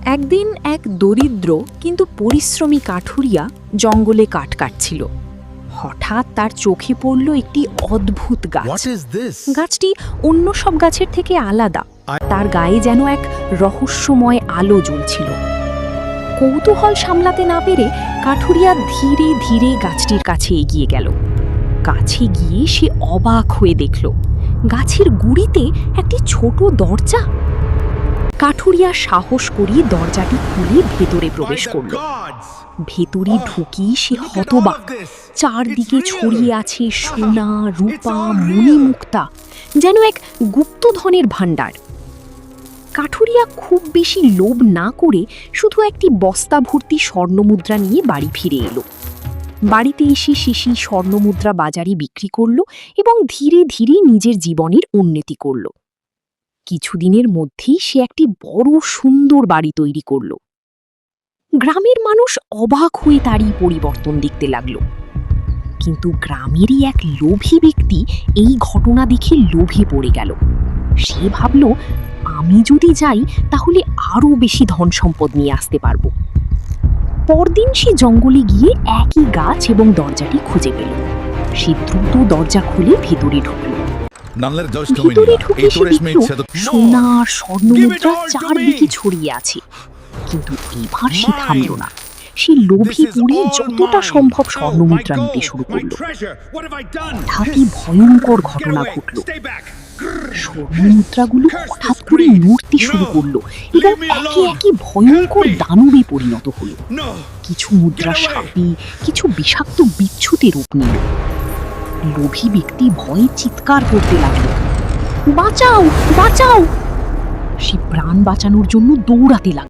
একদিন এক দরিদ্র কিন্তু পরিশ্রমী কাঠুরিয়া জঙ্গলে কাঠ কাটছিল। হঠাৎ তার চোখে পড়ল একটি অদ্ভুত গাছ। What is this? গাছটি অন্য সব গাছের থেকে আলাদা। তার গায়ে যেন এক রহস্যময় আলো জ্বলছিল। কৌতূহল সামলাতে না পেরে কাঠুরিয়া ধীরে ধীরে গাছটির কাছে এগিয়ে গেল। কাছে গিয়ে সে অবাক হয়ে দেখল গাছের গুড়িতে একটি ছোট দরজা। কাঠুরিয়া সাহস করিয়ে দরজাটি খুলে ভেতরে প্রবেশ করল। ভেতরে ঢুকি সে হতবাক। চারদিকে ছড়িয়ে আছে সোনা, রূপা, মণিমুক্তা, যেন এক গুপ্তধনের ভাণ্ডার। কাঠুরিয়া খুব বেশি লোভ না করে শুধু একটি বস্তা ভর্তি স্বর্ণমুদ্রা নিয়ে বাড়ি ফিরে এলো। বাড়িতে এসে সে সেই স্বর্ণমুদ্রা বাজারে বিক্রি করল এবং ধীরে ধীরে নিজের জীবনের উন্নতি করল। কিছুদিনের মধ্যেই সে একটি বড় সুন্দর বাড়ি তৈরি করল। গ্রামের মানুষ অবাক হয়ে তারই পরিবর্তন দেখতে লাগল। কিন্তু গ্রামেরই এক লোভী ব্যক্তি এই ঘটনা দেখে লোভে পড়ে গেল। সে ভাবল, আমি যদি যাই তাহলে আরও বেশি ধন সম্পদ নিয়ে আসতে পারব। পরদিন সে জঙ্গলে গিয়ে একই গাছ এবং দরজাটি খুঁজে পেল। সে দ্রুত দরজা খুলে ভেতরে ঢুকল। ভেতরে ঢুকে সে দেখল সোনার স্বর্ণমুদ্রা চারদিকে ছড়িয়ে আছে। কিন্তু এবার সে থামল না। সে লোভে পড়ে যতটা সম্ভব স্বর্ণমুদ্রা নিতে শুরু করল। হঠাৎই ভয়ঙ্কর ঘটনা ঘটল। স্বর্ণমুদ্রাগুলো হঠাৎ করে নড়তে শুরু করলো এবং একে একে ভয়ঙ্কর দানবে পরিণত হলো। কিছু মুদ্রা সাপে, কিছু বিষাক্ত বিচ্ছুতে রূপ নিল। লোভী ব্যক্তি ভয়ে চিৎকার করতে লাগলো, বাঁচাও, বাঁচাও! সে প্রাণ বাঁচানোর জন্য দৌড়াতে লাগলো।